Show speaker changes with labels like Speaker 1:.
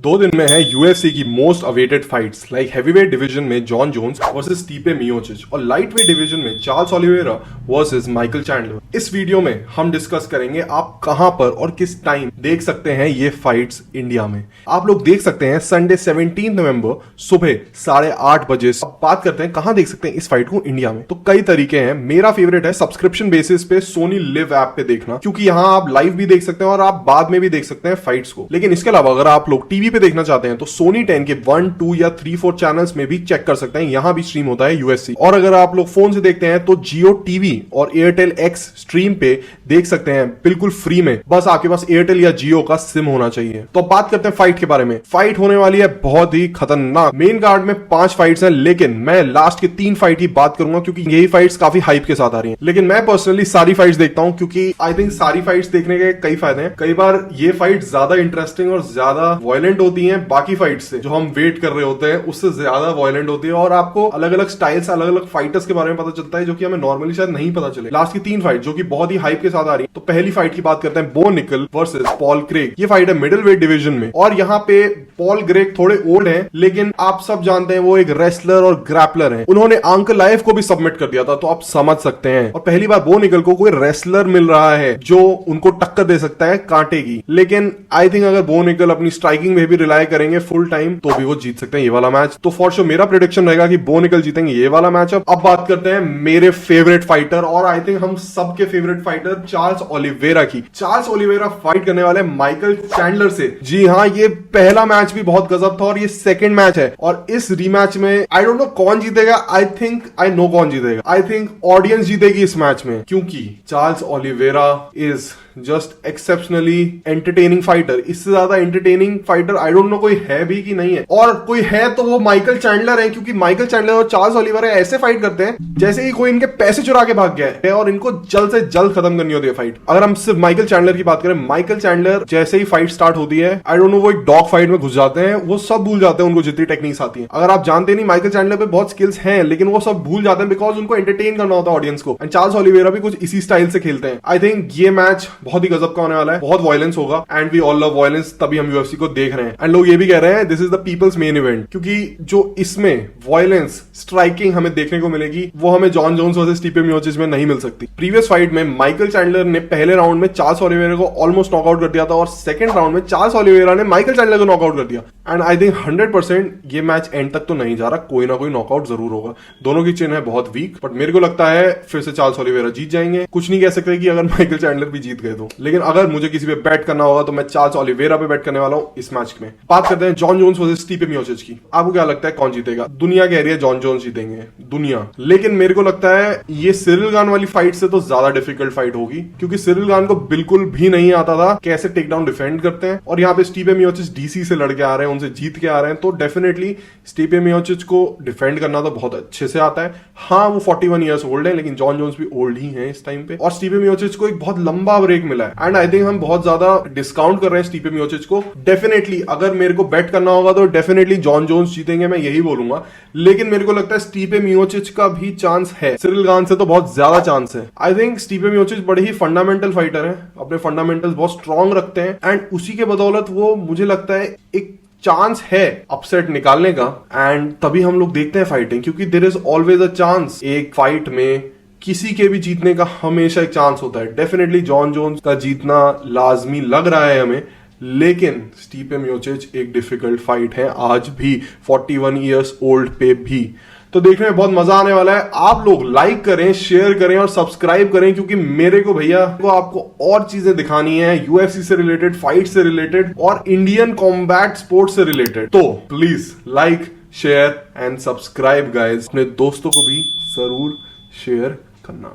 Speaker 1: 2 दिन में है यूएफसी की most awaited fights like heavyweight division में जॉन जोन्स वर्सेस स्टीपे मियोचिच और लाइटवेट डिवीजन में Charles Oliveira versus Michael Chandler. इस वीडियो में हम डिस्कस करेंगे आप कहां पर और किस टाइम देख सकते हैं ये फाइट्स इंडिया में। आप लोग देख सकते हैं संडे 17 नवंबर सुबह 8:30 बजे। अब बात करते हैं कहां देख सकते हैं इस फाइट को इंडिया में। तो कई तरीके हैं, मेरा फेवरेट है सब्सक्रिप्शन बेसिस पे सोनी लिव ऐप पे देखना, क्योंकि यहां आप लाइव भी देख सकते हैं और आप बाद में भी देख सकते हैं फाइट्स को। लेकिन इसके अलावा अगर आप लोग टीवी पे देखना चाहते हैं तो सोनी 10 के 1, 2 या 3, 4 चैनल्स में भी चेक कर सकते हैं, यहां भी स्ट्रीम होता है यूएससी। और अगर आप लोग फोन से देखते हैं तो जियो टीवी और एयरटेल एक्स स्ट्रीम पे देख सकते हैं बिल्कुल फ्री में, बस आपके पास एयरटेल या जियो का सिम होना चाहिए। तो बात करते हैं फाइट के बारे में। फाइट होने वाली है बहुत ही खतरनाक। मेन कार्ड में 5 फाइट्स हैं, लेकिन मैं लास्ट के 3 फाइट की बात करूंगा क्योंकि यही फाइट्स काफी हाइप के साथ आ रही हैं। लेकिन मैं पर्सनली सारी फाइट्स देखता हूं क्योंकि आई थिंक सारी फाइट्स देखने के कई फायदे हैं। कई बार ये फाइट ज्यादा इंटरेस्टिंग और ज्यादा वायलेंट होती हैं बाकी फाइट्स से, जो हम वेट कर रहे होते हैं उससे ज्यादा वायलेंट होती है, और आपको अलग अलग स्टाइल्स, अलग अलग फाइटर्स के बारे में पता चलता है जो कि हमें नॉर्मली शायद नहीं पता चले। लास्ट की 3 फाइट जो कि बहुत ही हाइप के साथ आ रही है। तो पहली फाइट की बात करते हैं, बो निकल वर्सेस पॉल क्रेग। ये फाइट है मिडिल वेट डिवीजन में और यहाँ पे पॉल क्रेग थोड़े ओल्ड हैं, लेकिन आप सब जानते हैं वो एक रेसलर और ग्रैपलर हैं। उन्होंने अंकल लाइफ को भी सबमिट कर दिया था, तो आप समझ सकते हैं। और पहली बार बो निकल को कोई रेसलर मिल रहा है जो उनको टक्कर दे सकता है कांटे की। लेकिन आई थिंक अगर बो निकल अपनी स्ट्राइकिंग में भी रिलाई करेंगे फुल टाइम तो भी वो जीत सकते हैं ये वाला मैच। तो फॉर श्योर मेरा प्रेडिक्शन रहेगा कि बो निकल जीतेंगे ये वाला मैच। अब बात करते हैं मेरे फेवरेट फाइटर और आई थिंक हम सबके फेवरेट फाइटर चार्ल्स ओलिवेरा की। चार्ल्स ओलिवेरा फाइट करने वाले माइकल चैंडलर से। जी हाँ, ये पहला मैच भी बहुत गजब था और ये सेकंड मैच है। और इस रीमैच में आई डोंट नो कौन जीतेगा, आई थिंक आई नो कौन जीतेगा। आई थिंक ऑडियंस जीतेगी इस मैच में, क्योंकि Charles Oliveira is just exceptionally entertaining fighter. इससे ज्यादा entertaining fighter I don't know कोई है भी कि नहीं है, और कोई है तो वो माइकल चैंडलर है, क्योंकि माइकल चैंडलर और चार्ल्स ओलिवेरा ऐसे फाइट करते हैं जैसे कि कोई इनके पैसे चुरा के भाग गया है और इनको जल्द से जल्द खत्म करनी होती है फाइट। अगर हम सिर्फ माइकल चैंडलर की बात करें, माइकल चैंडलर जैसे ही फाइट स्टार्ट होती है, आई डोंट नो वो एक डॉग फाइट में घुस जाते हैं, वो सब भूल जाते हैं उनको जितनी टेक्निक्स आती है। अगर आप जानते नहीं, माइकल चैंडलर पे बहुत स्किल्स हैं, लेकिन वो सब भूल जाते हैं बिकॉज उनको एंटरटेन करना होता है ऑडियंस को। एंड चार्ल्स ओलिवेरा भी कुछ इसी स्टाइल से खेलते हैं। आई थिंक ये मैच बहुत ही गजब का होने वाला है, बहुत वायलेंस होगा and we all love violence, तभी हम यूएफसी को देख रहे हैं। एंड लोग ये भी कह रहे हैं this is the people's main event, क्योंकि जो इसमें वायलेंस, स्ट्राइकिंग हमें देखने को मिलेगी वो हमें जॉन जोन्स वर्सेस स्टीपे मियोचिच में नहीं मिल सकती। प्रीवियस फाइट में माइकल चैंडलर ने पहले राउंड में चार्ल्स ओलिवेरा को ऑलमोस्ट नॉकआउट कर दिया था और सेकंड राउंड में चार्ल्स ओलिवेरा ने माइकल चैंडलर को नॉकआउट कर दिया। एंड आई थिंक 100% ये मैच एंड तक तो नहीं जा रहा, कोई ना कोई नॉकआउट जरूर होगा। दोनों की चेन है बहुत वीक, बट मेरे को लगता है फिर से चार्ल्स ओलिवेरा जीत जाएंगे। कुछ नहीं कह सकते कि अगर माइकल चैंडलर भी जीत गए तो, लेकिन अगर मुझे किसी पे बैट करना होगा तो मैं चार्ल्स ओलिवेरा पे बैट करने वाला हूं इस मैच में। बात करते हैं जॉन जोन्स वर्सेस स्टीपे मियोचिच की। आपको क्या लगता है कौन जीतेगा? दुनिया कह रही है जॉन जोन्स जीतेंगे, दुनिया, लेकिन मेरे को लगता है ये सिरिल गान वाली फाइट से तो ज्यादा डिफिकल्ट फाइट होगी, क्योंकि सिरिल गान को बिल्कुल भी नहीं आता था कैसे टेक डाउन डिफेंड करते हैं, और यहाँ पे स्टीपे मियोचिच डीसी से लड़के आ रहे हैं, उनसे जीत के आ रहे हैं, तो डेफिनेटली स्टीपे मियोचिच को डिफेंड करना तो बहुत अच्छे से आता है। हाँ, वो 41 ईयर्स ओल्ड है, लेकिन जॉन जोन्स भी ओल्ड ही है इस टाइम पे, और स्टीपे मियोचिच को एक बहुत लंबा ब्रेक मिला है। एंड आई थिंक हम बहुत ज्यादा डिस्काउंट कर रहे हैं स्टीपे मियोचिच को। डेफिनेटली अगर मेरे को बेट करना होगा तो डेफिनेटली जॉन जोन्स जीतेंगे, मैं यही बोलूंगा। लेकिन मेरे को लगता है स्टीपे मियोचिच का भी चांस है, सिरिल गान से तो बहुत ज्यादा चांस है। आई थिंक स्टीपे मियोचिच बड़े ही फंडामेंटल फाइटर है, अपने फंडामेंटल्स बहुत स्ट्रांग रखते हैं, एंड उसी के बदौलत वो, मुझे लगता है, एक चांस है अपसेट निकालने का। एंड तभी हम लोग देखते हैं फाइटिंग, क्योंकि there is always a chance. एक फाइट में किसी के भी जीतने का हमेशा एक चांस होता है। डेफिनेटली जॉन जोन्स का जीतना लाजमी लग रहा है हमें, लेकिन स्टीपे मियोचिच एक डिफिकल्ट फाइट है आज भी, 41 ईयर्स ओल्ड पे भी। तो देखने में बहुत मजा आने वाला है। आप लोग लाइक करें, शेयर करें और सब्सक्राइब करें, क्योंकि मेरे को भैया को आपको और चीजें दिखानी है यूएफसी से रिलेटेड, फाइट से रिलेटेड और इंडियन कॉम्बैट स्पोर्ट से रिलेटेड। तो please like, share and subscribe guys. अपने दोस्तों को भी जरूर शेयर करना।